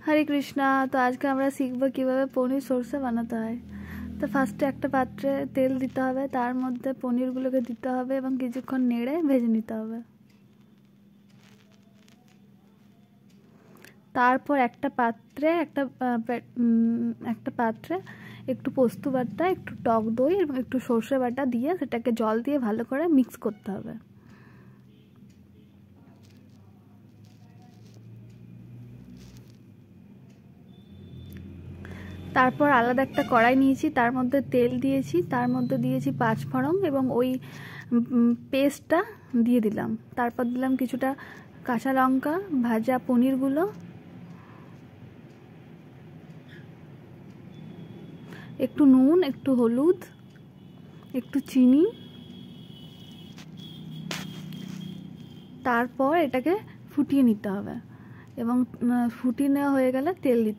হরে কৃষ্ণা। তো আজকে আমরা শিখবো কিভাবে পনির সরষে বানাতে হয়। তো ফার্স্টে একটা পাত্রে তেল দিতে হবে, তার মধ্যে পনিরগুলোকে দিতে হবে এবং কিছুক্ষণ নেড়ে ভেজে নিতে হবে। তারপর একটা পাত্রে একটু পোস্ত বাটা, একটু টক দই এবং একটু সর্ষে বাটা দিয়ে সেটাকে জল দিয়ে ভালো করে মিক্স করতে হবে। তারপর আলাদা একটা কড়াই নিয়েছি, তার মধ্যে তেল দিয়েছি, তার মধ্যে দিয়েছি 5 ফোড়ন এবং ওই পেস্টটা দিয়ে দিলাম। তারপর দিলাম কিছুটা কাঁচা লঙ্কা, ভাজা পনিরগুলো, একটু নুন, একটু হলুদ, একটু চিনি। তারপর এটাকে ফুটিয়ে নিতে হবে এবং ফুটিয়ে নেওয়া হয়ে গেলে তেল দিতে হবে।